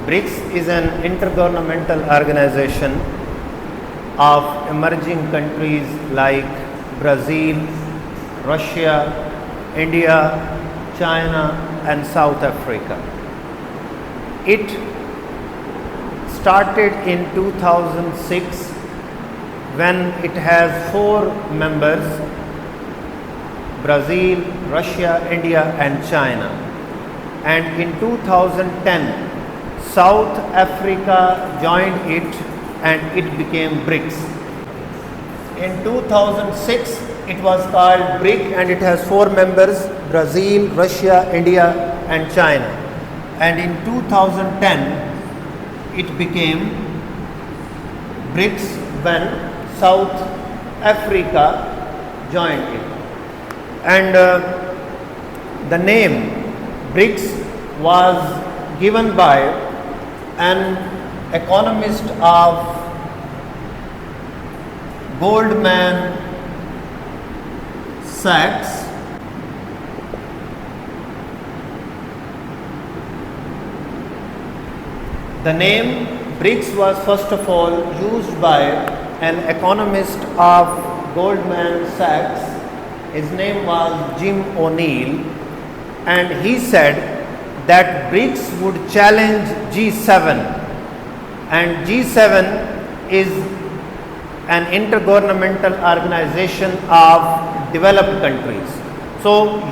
BRICS is an intergovernmental organization of emerging countries like Brazil, Russia, India, China and South Africa. It started in 2006 when it has 4 members: Brazil, Russia, India and China. And in 2010, South Africa joined it and it became BRICS. In 2006, it was called BRIC and it has 4 members: Brazil, Russia, India and China. And in 2010, it became BRICS when South Africa joined it. And the name BRICS was given by an economist of Goldman Sachs, the name BRICS was first of all used by an economist of Goldman Sachs. His name was Jim O'Neill, and he said that BRICS would challenge G7, and G7 is an intergovernmental organization of developed countries. So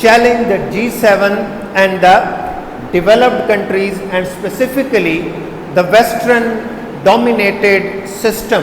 challenge the G7 and the developed countries and specifically the western dominated system,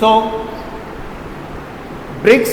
So BRICS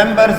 members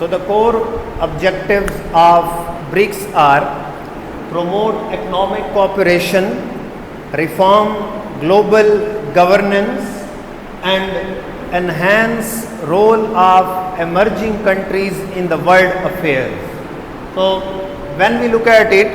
So the core objectives of BRICS are promote economic cooperation, reform global governance and enhance role of emerging countries in the world affairs. So when we look at it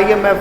IMF,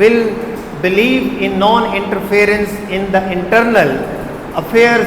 will believe in non-interference in the internal affairs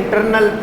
internal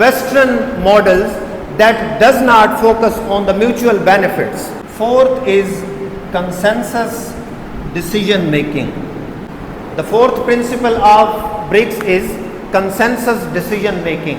Western models that does not focus on the mutual benefits. Fourth is consensus decision making. The fourth principle of BRICS is consensus decision making,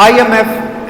IMF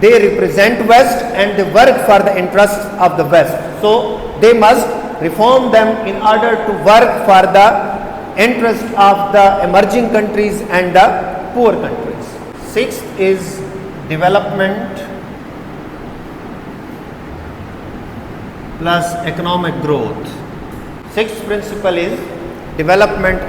they represent West and they work for the interests of the West, so they must reform them in order to work for the interest of the emerging countries and the poor countries. Sixth is development plus economic growth. Sixth principle is development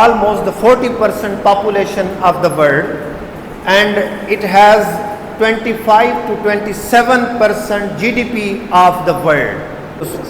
almost the 40% population of the world and it has 25 to 27% GDP of the world.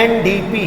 NDP,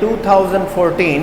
2014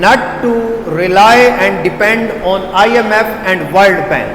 not to rely and depend on IMF and World Bank,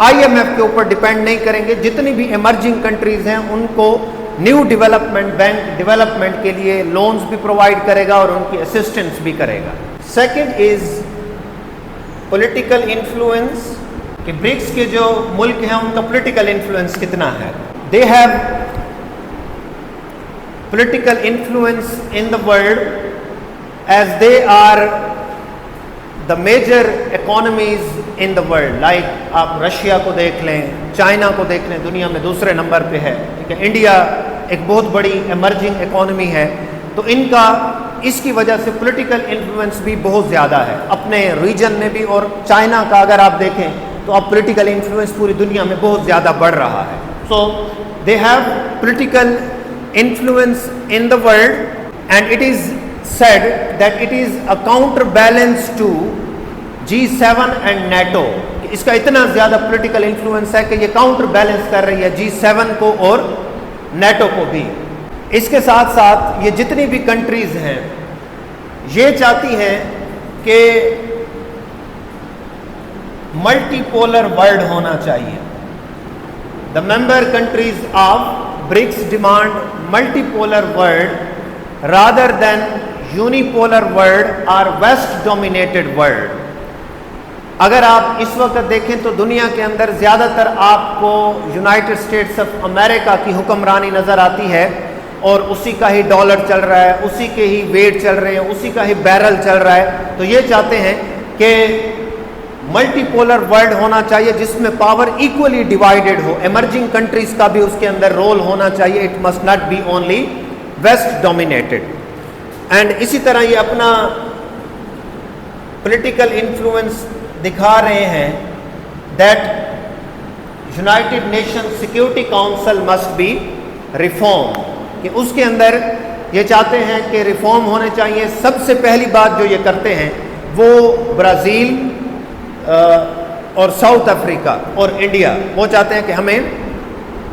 IMF کے اوپر depend نہیں کریں گے. جتنی بھی emerging countries ہیں ان کو new development bank development کے لیے لونز بھی پرووائڈ کرے گا اور ان کی اسسٹنس بھی کرے گا. سیکنڈ از پولیٹیکل انفلوئنس, کہ برکس کے جو ملک ہیں ان کا پولیٹیکل انفلوئنس کتنا ہے. They have political influence in the world as they are the major economies in the world. like آپ رشیا کو دیکھ لیں, چائنا کو دیکھ لیں, دنیا میں دوسرے نمبر پہ ہے. ٹھیک ہے, انڈیا ایک بہت بڑی ایمرجنگ اکانومی ہے, تو ان کا اس کی وجہ سے پولیٹیکل انفلوئنس بھی بہت زیادہ ہے اپنے ریجن میں بھی. اور چائنا کا اگر آپ دیکھیں تو اب پولیٹیکل انفلوئنس پوری دنیا میں بہت زیادہ بڑھ رہا ہے. So they have political influence in the world and it is said that it is a counterbalance to G7 and NATO. اس کا اتنا زیادہ پولیٹیکل انفلوئنس ہے کہ یہ کاؤنٹر بیلنس کر رہی ہے G7 کو اور نیٹو کو بھی. اس کے ساتھ ساتھ یہ جتنی بھی کنٹریز ہیں یہ چاہتی ہیں کہ ملٹی پولر ورلڈ ہونا چاہیے. The member countries of BRICS demand multipolar world rather than unipolar world or West dominated world. اگر آپ اس وقت دیکھیں تو دنیا کے اندر زیادہ تر آپ کو یونائٹڈ اسٹیٹس آف امریکہ کی حکمرانی نظر آتی ہے, اور اسی کا ہی ڈالر چل رہا ہے, اسی کے ہی ویٹ چل رہے ہیں, اسی کا ہی بیرل چل رہا ہے. تو یہ چاہتے ہیں کہ ملٹی پولر ورلڈ ہونا چاہیے جس میں پاور ایکولی ڈیوائیڈڈ ہو. ایمرجنگ کنٹریز کا بھی اس کے اندر رول ہونا چاہیے. It must not be only west dominated. And اسی طرح یہ اپنا پولیٹیکل انفلوئنس دکھا رہے ہیں that United Nation Security Council must be reform, کہ اس کے اندر یہ چاہتے ہیں کہ ریفارم ہونے چاہیے. سب سے پہلی بات جو یہ کرتے ہیں وہ برازیل اور ساؤتھ افریقہ اور انڈیا, وہ چاہتے ہیں کہ ہمیں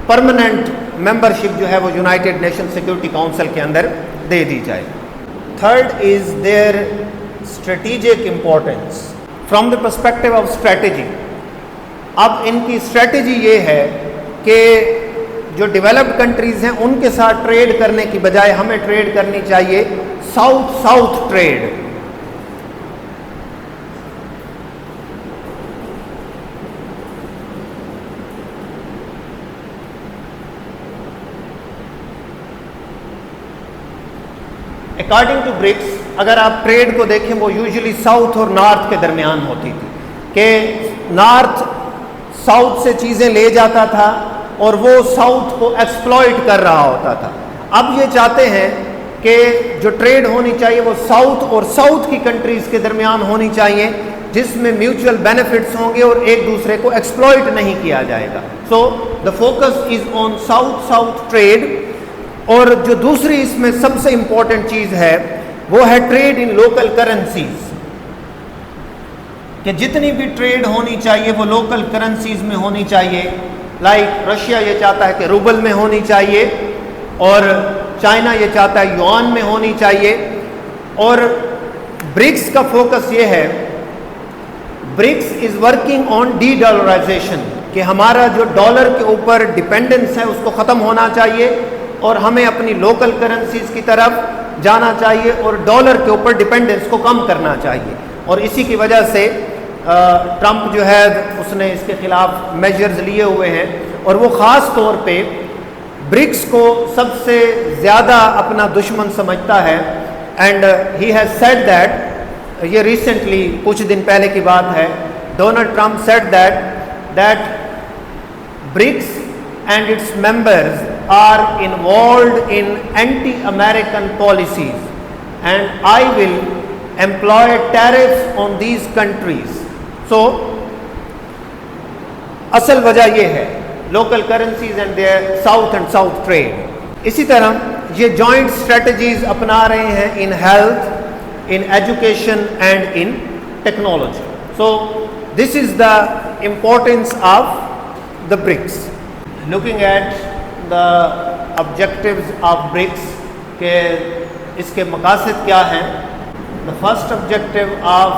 پرماننٹ ممبرشپ جو ہے وہ یونائٹڈ نیشن سیکورٹی کاؤنسل کے اندر دے دی جائے. Third is there strategic importance from the perspective of strategy. اب ان کی اسٹریٹجی یہ ہے کہ جو ڈیولپڈ کنٹریز ہیں ان کے ساتھ ٹریڈ کرنے کی بجائے ہمیں ٹریڈ کرنی چاہیے south south trade. According to BRICS اگر آپ ٹریڈ کو دیکھیں وہ یوزلی ساؤتھ اور نارتھ کے درمیان ہوتی تھی, کہ نارتھ ساؤتھ سے چیزیں لے جاتا تھا اور وہ ساؤتھ کو ایکسپلائٹ کر رہا ہوتا تھا. اب یہ چاہتے ہیں کہ جو ٹریڈ ہونی چاہیے وہ ساؤتھ اور ساؤتھ کی کنٹریز کے درمیان ہونی چاہیے جس میں میوچل بینیفٹس ہوں گے اور ایک دوسرے کو ایکسپلائٹ نہیں کیا جائے گا. So the focus is on south south trade. اور جو دوسری اس میں سب سے امپورٹنٹ چیز ہے وہ ہے ٹریڈ ان لوکل کرنسیز, کہ جتنی بھی ٹریڈ ہونی چاہیے وہ لوکل کرنسیز میں ہونی چاہیے. لائک رشیا یہ چاہتا ہے کہ روبل میں ہونی چاہیے, اور چائنا یہ چاہتا ہے یوان میں ہونی چاہیے. اور برکس کا فوکس یہ ہے, BRICS is working on de dollarization, کہ ہمارا جو ڈالر کے اوپر ڈپینڈنس ہے اس کو ختم ہونا چاہیے اور ہمیں اپنی لوکل کرنسیز کی طرف جانا چاہیے اور ڈالر کے اوپر ڈپینڈنس کو کم کرنا چاہیے. اور اسی کی وجہ سے ٹرمپ جو ہے اس نے اس کے خلاف میجرز لیے ہوئے ہیں, اور وہ خاص طور پہ برکس کو سب سے زیادہ اپنا دشمن سمجھتا ہے. And he has said that, یہ ریسنٹلی کچھ دن پہلے کی بات ہے, Donald Trump said that BRICS and its members are involved in anti-American policies and I will employ tariffs on these countries. So اصل وجہ یہ ہے local currencies and their south and south trade. اسی طرح یہ joint strategies اپنا رہے ہیں in health, in education and in technology. So this is the importance of the BRICS. Looking at the objectives of BRICS, کہ اس کے مقاصد کیا ہیں. The first objective of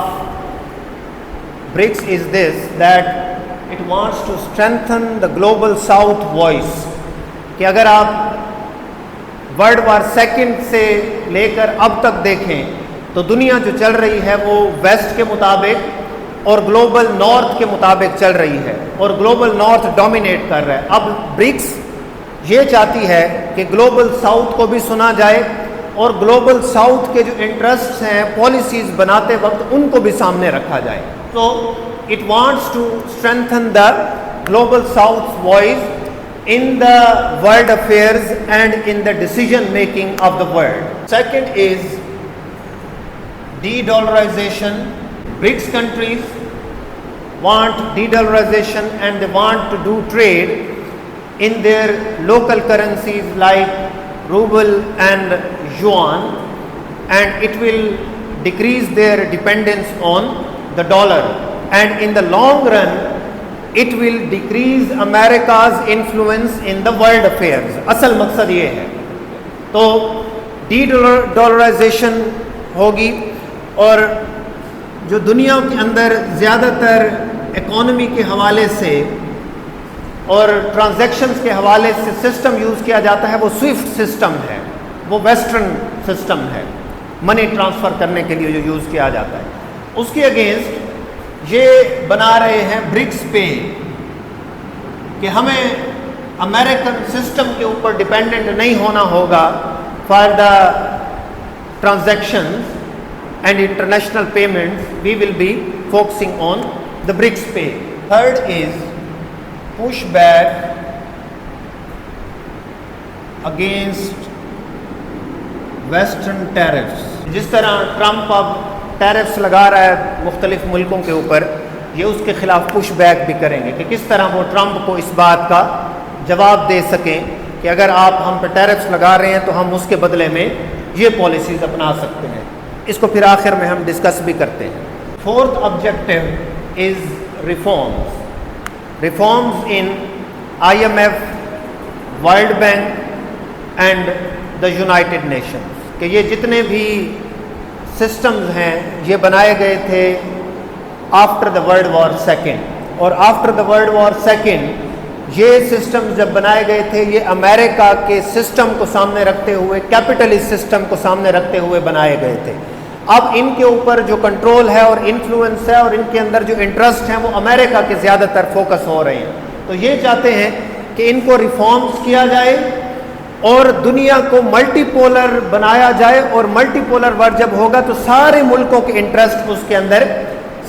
BRICS is this, that it wants to strengthen the global South voice. کہ اگر آپ world War second سے لے کر اب تک دیکھیں تو دنیا جو چل رہی ہے وہ ویسٹ کے مطابق اور گلوبل نارتھ کے مطابق چل رہی ہے، اور گلوبل نارتھ ڈومینیٹ کر رہا ہے. اب برکس یہ چاہتی ہے کہ گلوبل ساؤتھ کو بھی سنا جائے اور گلوبل ساؤتھ کے جو انٹرسٹس ہیں پالیسیز بناتے وقت ان کو بھی سامنے رکھا جائے. تو it wants to strengthen the global south voice in the world affairs and in the decision making of the world. Second is de-dollarization. BRICS countries want de-dollarization and they want to do trade in their local currencies like ruble and yuan, and it will decrease their dependence on the dollar, and in the long run it will decrease America's influence in the world affairs. اصل مقصد یہ ہے. تو D dollarisation ہوگی اور جو دنیا کے اندر زیادہ تر اکانومی کے حوالے سے اور ٹرانزیکشنز کے حوالے سے سسٹم یوز کیا جاتا ہے وہ سوئفٹ سسٹم ہے، وہ ویسٹرن سسٹم ہے منی ٹرانسفر کرنے کے لیے جو یوز کیا جاتا ہے. اس کے اگینسٹ یہ بنا رہے ہیں برکس پے کہ ہمیں امریکن سسٹم کے اوپر ڈپینڈنٹ نہیں ہونا ہوگا for the transactions and international payments. We will be focusing on the BRICS pay. Third is push back against western tariffs. جس طرح ٹرمپ اب ٹیرفس لگا رہا ہے مختلف ملکوں کے اوپر، یہ اس کے خلاف پش بیک بھی کریں گے کہ کس طرح وہ ٹرمپ کو اس بات کا جواب دے سکیں کہ اگر آپ ہم پہ ٹیرفس لگا رہے ہیں تو ہم اس کے بدلے میں یہ پالیسیز اپنا سکتے ہیں. اس کو پھر آخر میں ہم ڈسکس بھی کرتے ہیں. Fourth objective is reforms. Reforms in IMF, World Bank and the United Nations. کہ یہ جتنے بھی سسٹمز ہیں یہ بنائے گئے تھے after the World War second, اور after the World War second یہ سسٹمز جب بنائے گئے تھے یہ امریکہ کے سسٹم کو سامنے رکھتے ہوئے، کیپٹلسٹ سسٹم کو سامنے رکھتے ہوئے بنائے گئے تھے. اب ان کے اوپر جو کنٹرول ہے اور انفلوئنس ہے اور ان کے اندر جو انٹرسٹ ہیں وہ امریکہ کے زیادہ تر فوکس ہو رہے ہیں. تو یہ چاہتے ہیں کہ ان کو ریفارمز کیا جائے اور دنیا کو ملٹی پولر بنایا جائے، اور ملٹی پولر ورلڈ جب ہوگا تو سارے ملکوں کے انٹرسٹ اس کے اندر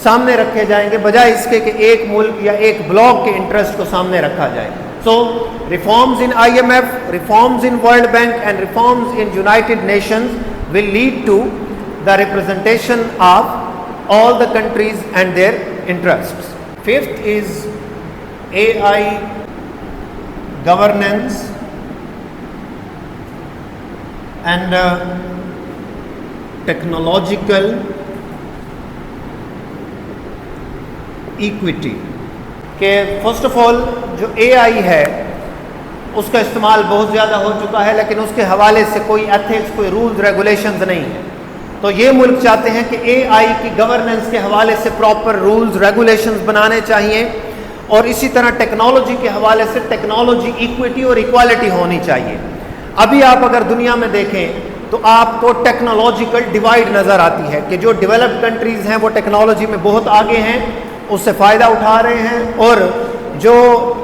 سامنے رکھے جائیں گے بجائے اس کے کہ ایک ملک یا ایک بلاک کے انٹرسٹ کو سامنے رکھا جائے. So reforms in IMF, reforms in World Bank and reforms in United Nations will lead to the representation of all the countries and their interests. Fifth is AI governance and technological equity. کہ first of آل جو AI ہے اس کا استعمال بہت زیادہ ہو چکا ہے لیکن اس کے حوالے سے کوئی ایتھکس، کوئی رولز ریگولیشنز نہیں ہے. تو یہ ملک چاہتے ہیں کہ AI کی گورننس کے حوالے سے پراپر رولز ریگولیشنز بنانے چاہیے، اور اسی طرح ٹیکنالوجی کے حوالے سے ٹیکنالوجی ایکویٹی اور ایکوالٹی ہونی چاہیے. ابھی آپ اگر دنیا میں دیکھیں تو آپ کو ٹیکنالوجیکل ڈیوائڈ نظر آتی ہے کہ جو ڈیولپڈ کنٹریز ہیں وہ ٹیکنالوجی میں بہت آگے ہیں، اس سے فائدہ اٹھا رہے ہیں، اور جو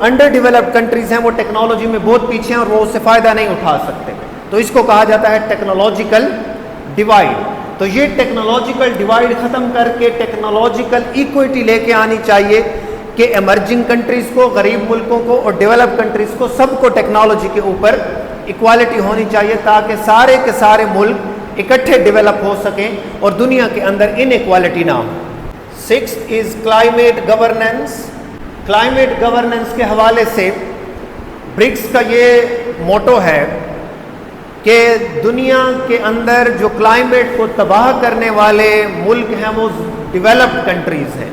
انڈر ڈیولپڈ کنٹریز ہیں وہ ٹیکنالوجی میں بہت پیچھے ہیں اور وہ اس سے فائدہ نہیں اٹھا سکتے. تو اس کو کہا جاتا ہے ٹیکنالوجیکل ڈیوائڈ. تو یہ ٹیکنالوجیکل ڈیوائڈ ختم کر کے ٹیکنالوجیکل ایکویٹی لے کے آنی چاہیے کہ ایمرجنگ کنٹریز کو، غریب ملکوں کو اور ڈیولپ کنٹریز کو سب کو ٹیکنالوجی کے اوپر ایکوالٹی ہونی چاہیے تاکہ سارے کے سارے ملک اکٹھے ڈیولپ ہو سکیں اور دنیا کے اندر ان ایکوالٹی نہ ہو. Sixth is climate governance. Climate governance کے حوالے سے برکس کا یہ موٹو ہے کہ دنیا کے اندر جو کلائمیٹ کو تباہ کرنے والے ملک ہیں وہ ڈیولپڈ کنٹریز ہیں،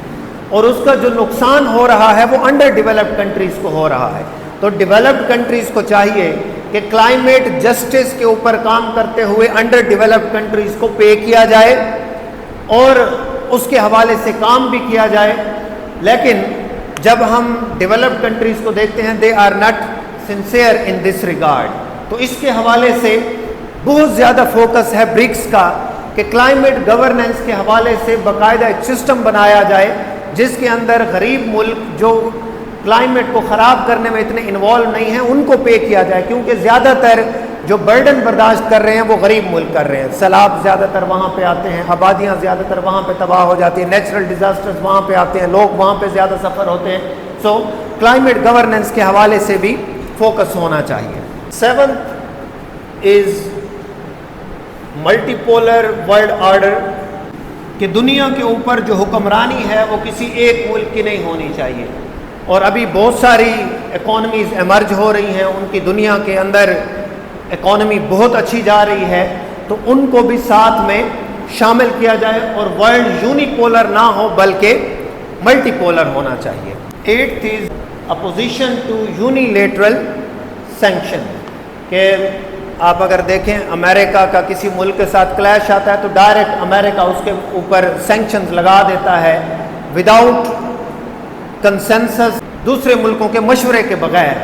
اور اس کا جو نقصان ہو رہا ہے وہ انڈر ڈیولپڈ کنٹریز کو ہو رہا ہے. تو ڈیولپڈ کنٹریز کو چاہیے کہ کلائمیٹ جسٹس کے اوپر کام کرتے ہوئے انڈر ڈیولپڈ کنٹریز کو پے کیا جائے اور اس کے حوالے سے کام بھی کیا جائے. لیکن جب ہم ڈیولپڈ کنٹریز کو دیکھتے ہیں they are not sincere in this regard. تو اس کے حوالے سے بہت زیادہ فوکس ہے برکس کا کہ کلائمیٹ گورننس کے حوالے سے باقاعدہ ایک سسٹم بنایا جائے جس کے اندر غریب ملک جو کلائمیٹ کو خراب کرنے میں اتنے انوالو نہیں ہیں ان کو پے کیا جائے، کیونکہ زیادہ تر جو برڈن برداشت کر رہے ہیں وہ غریب ملک کر رہے ہیں. سیلاب زیادہ تر وہاں پہ آتے ہیں، آبادیاں زیادہ تر وہاں پہ تباہ ہو جاتی ہیں، نیچرل ڈیزاسٹرز وہاں پہ آتے ہیں، لوگ وہاں پہ زیادہ سفر ہوتے ہیں. سو کلائمیٹ گورننس کے حوالے سے بھی فوکس ہونا چاہیے. 7th از ملٹی پولر ورلڈ آرڈر، کہ دنیا کے اوپر جو حکمرانی ہے وہ کسی ایک ملک کی نہیں ہونی چاہیے. اور ابھی بہت ساری اکانومیز ایمرج ہو رہی ہیں، ان کی دنیا کے اندر اکانومی بہت اچھی جا رہی ہے، تو ان کو بھی ساتھ میں شامل کیا جائے اور ورلڈ یونیپولر نہ ہو بلکہ ملٹی پولر ہونا چاہیے. 8th is opposition to unilateral sanction, کہ آپ اگر دیکھیں امریکہ کا کسی ملک کے ساتھ کلیش آتا ہے تو ڈائریکٹ امریکہ اس کے اوپر سینکشنز لگا دیتا ہے وداؤٹ کنسنسس، دوسرے ملکوں کے مشورے کے بغیر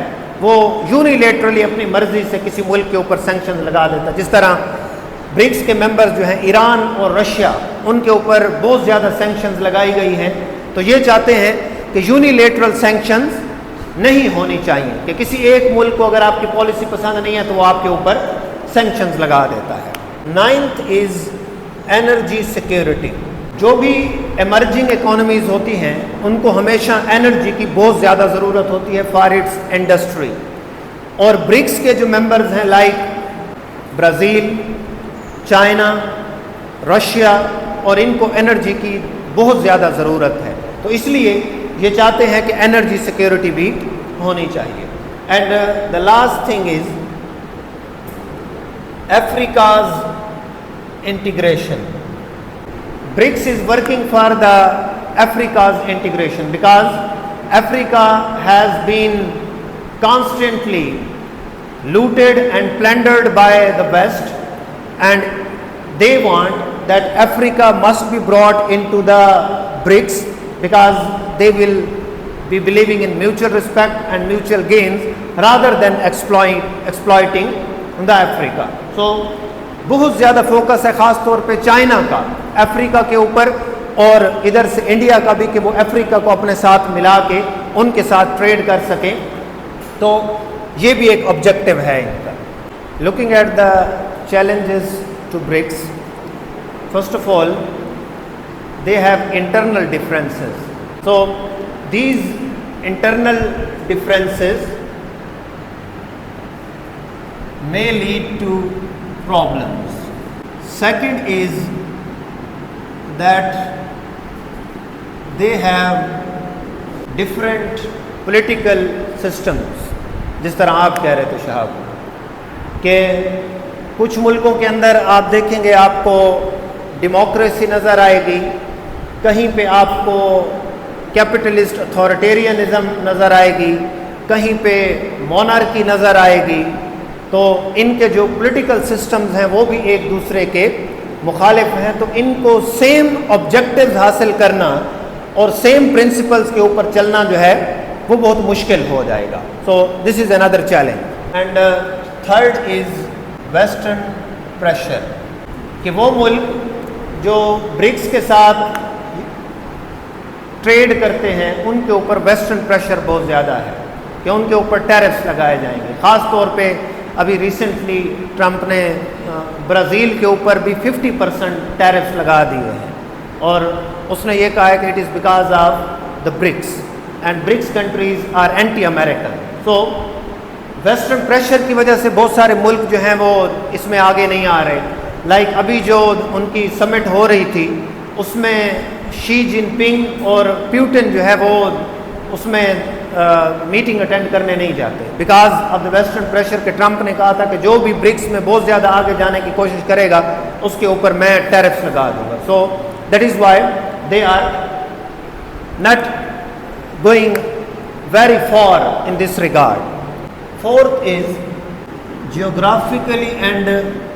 وہ یونیلیٹرلی اپنی مرضی سے کسی ملک کے اوپر سینکشنز لگا دیتا ہے. جس طرح برکس کے ممبرز جو ہیں ایران اور رشیا، ان کے اوپر بہت زیادہ سینکشنز لگائی گئی ہیں. تو یہ چاہتے ہیں کہ یونیلیٹرل سینکشنز نہیں ہونی چاہیے، کہ کسی ایک ملک کو اگر آپ کی پالیسی پسند نہیں ہے تو وہ آپ کے اوپر سینکشنز لگا دیتا ہے. 9th is energy security. جو بھی ایمرجنگ اکانومیز ہوتی ہیں ان کو ہمیشہ انرجی کی بہت زیادہ ضرورت ہوتی ہے فار اٹس انڈسٹری. اور برکس کے جو ممبرز ہیں لائک برازیل، چائنا، رشیا، اور ان کو انرجی کی بہت زیادہ ضرورت ہے. تو اس لیے یہ چاہتے ہیں کہ انرجی سیکیورٹی بھی ہونی چاہیے. And the last thing is Africa's integration. BRICS is working for the Africa's integration because Africa has been constantly looted and plundered by the West, and they want that Africa must be brought into the BRICS because they will be believing in mutual respect and mutual gains rather than exploiting the Africa. So بہت زیادہ focus ہے خاص طور پہ China کا افریقہ کے اوپر، اور ادھر سے انڈیا کا بھی کہ وہ افریقہ کو اپنے ساتھ ملا کے ان کے ساتھ ٹریڈ کر سکیں. تو یہ بھی ایک آبجیکٹو ہے ان کا. Looking at the challenges to BRICS, first of all they have internal differences. So these internal differences may lead to problems. Second is that they have different political systems. جس طرح آپ کہہ رہے تھے شہاب کہ کچھ ملکوں کے اندر آپ دیکھیں گے آپ کو ڈیموکریسی نظر آئے گی، کہیں پہ آپ کو کیپٹلسٹ اتھارٹیرینزم نظر آئے گی، کہیں پہ مونارکی نظر آئے گی. تو ان کے جو پولیٹیکل سسٹمز ہیں وہ بھی ایک دوسرے کے مخالف ہیں. تو ان کو سیم آبجیکٹیوز حاصل کرنا اور سیم پرنسپلز کے اوپر چلنا جو ہے وہ بہت مشکل ہو جائے گا. So this is under challenge. And third is western pressure, کہ وہ ملک جو برکس کے ساتھ ٹریڈ کرتے ہیں ان کے اوپر ویسٹرن پریشر بہت زیادہ ہے کہ ان کے اوپر ٹیرفس لگائے جائیں گے. خاص طور پہ ابھی ریسنٹلی ٹرمپ نے برازیل کے اوپر بھی 50% ٹیرفس لگا دیے ہیں، اور اس نے یہ کہا ہے کہ it is because of the BRICS and BRICS countries are anti American. So western pressure کی وجہ سے بہت سارے ملک جو ہیں وہ اس میں آگے نہیں آ رہے. لائک ابھی جو ان کی سمٹ ہو رہی تھی اس میں شی جن پنگ اور پیوٹن جو ہے وہ اس میں میٹنگ اٹینڈ کرنے نہیں جاتے because of the western pressure. کہ ٹرمپ نے کہا تھا کہ جو بھی برکس میں بہت زیادہ آگے جانے کی کوشش کرے گا اس کے اوپر میں ٹیرفس لگا دوں گا. So that is why they are not going very far in this regard. Fourth is geographically and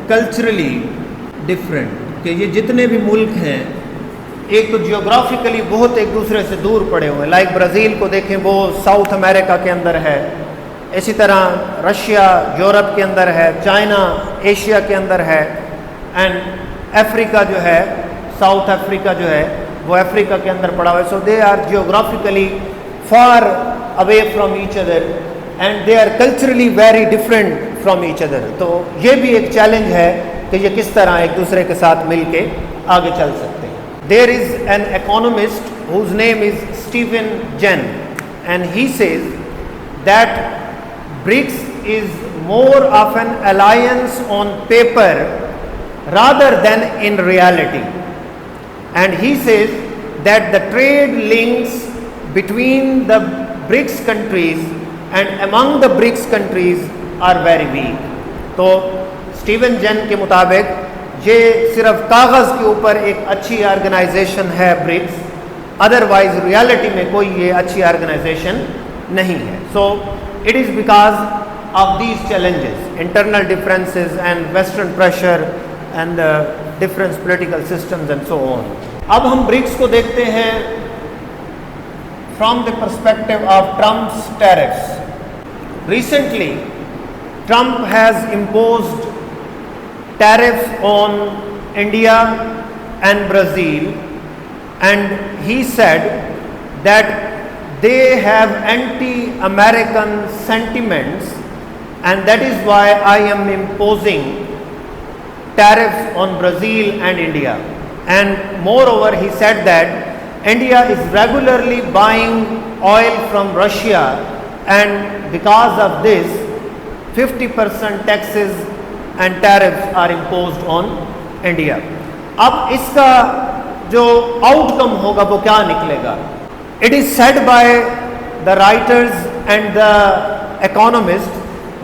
culturally different, کہ یہ جتنے بھی ملک ہیں ایک تو جیوگرافیکلی بہت ایک دوسرے سے دور پڑے ہوئے ہیں، لائک برازیل کو دیکھیں وہ ساؤتھ امریکہ کے اندر ہے، اسی طرح رشیا یورپ کے اندر ہے، چائنا ایشیا کے اندر ہے، اینڈ افریقہ جو ہے، ساؤتھ افریقہ جو ہے وہ افریقہ کے اندر پڑا ہوا ہے. So they are geographically far away from each other and they are culturally very different from each other. تو یہ بھی ایک چیلنج ہے کہ یہ کس طرح ایک دوسرے کے ساتھ مل کے آگے چل سکتے ہیں. There is an economist whose name is Stephen Jen, and he says that BRICS is more of an alliance on paper rather than in reality. And he says that the trade links between the BRICS countries and among the BRICS countries are very weak. تو Steven Jain کے مطابق یہ صرف کاغذ کے اوپر ایک اچھی آرگنائزیشن ہے برکس، ادروائز ریالٹی میں کوئی یہ اچھی آرگنائزیشن نہیں ہے. So it is because of these challenges, internal differences and western pressure and difference political systems and so on. اب ہم برکس کو دیکھتے ہیں from the perspective of Trump's tariffs. Recently Trump has imposed tariffs on India and Brazil, and he said that they have anti-American sentiments, and that is why I am imposing tariffs on Brazil and India. And moreover, he said that India is regularly buying oil from Russia, and because of this 50% taxes and tariffs are imposed on India. اب اس کا جو out کم ہوگا وہ کیا نکلے گا؟ It is said by the writers and the economists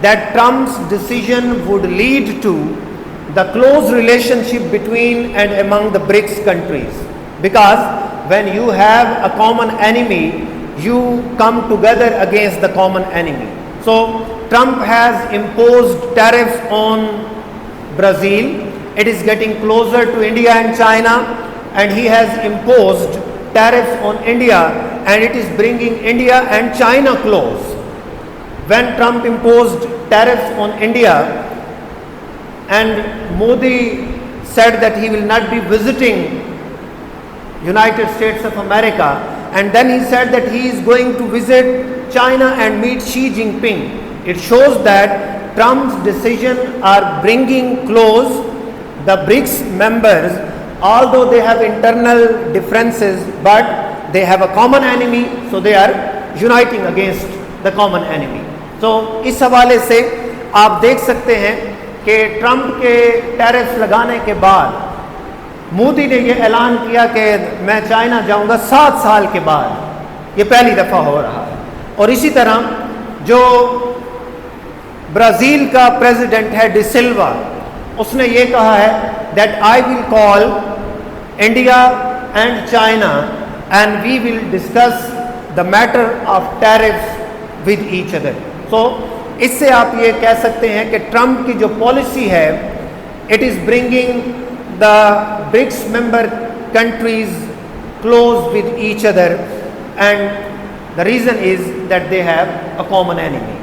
that Trump's decision would lead to the close relationship between and among the BRICS countries, because when you have a common enemy, you come together against the common enemy. So Trump has imposed tariffs on Brazil. It is getting closer to India and China, and he has imposed tariffs on India, and it is bringing India and China close. When Trump imposed tariffs on India, and Modi said that he will not be visiting United States of America, and then he said that he is going to visit China and meet Xi Jinping. It shows that Trump's decision are bringing close the BRICS members, although they have internal differences, but they have a common enemy, so they are uniting against the common enemy. So اس حوالے سے آپ دیکھ سکتے ہیں کہ Trump کے tariffs لگانے کے بعد مودی نے یہ اعلان کیا کہ میں چائنا جاؤں گا 7 سال کے بعد، یہ پہلی دفعہ ہو رہا ہے. اور اسی طرح جو برازیل کا پریزیڈنٹ ہے ڈی سلوا، اس نے یہ کہا ہے that I will call India and China and we will discuss the matter of tariffs with each other. So اس سے آپ یہ کہہ سکتے ہیں کہ ٹرمپ کی جو پالیسی ہے it is bringing the BRICS member countries close with each other, and the reason is that they have a common enemy.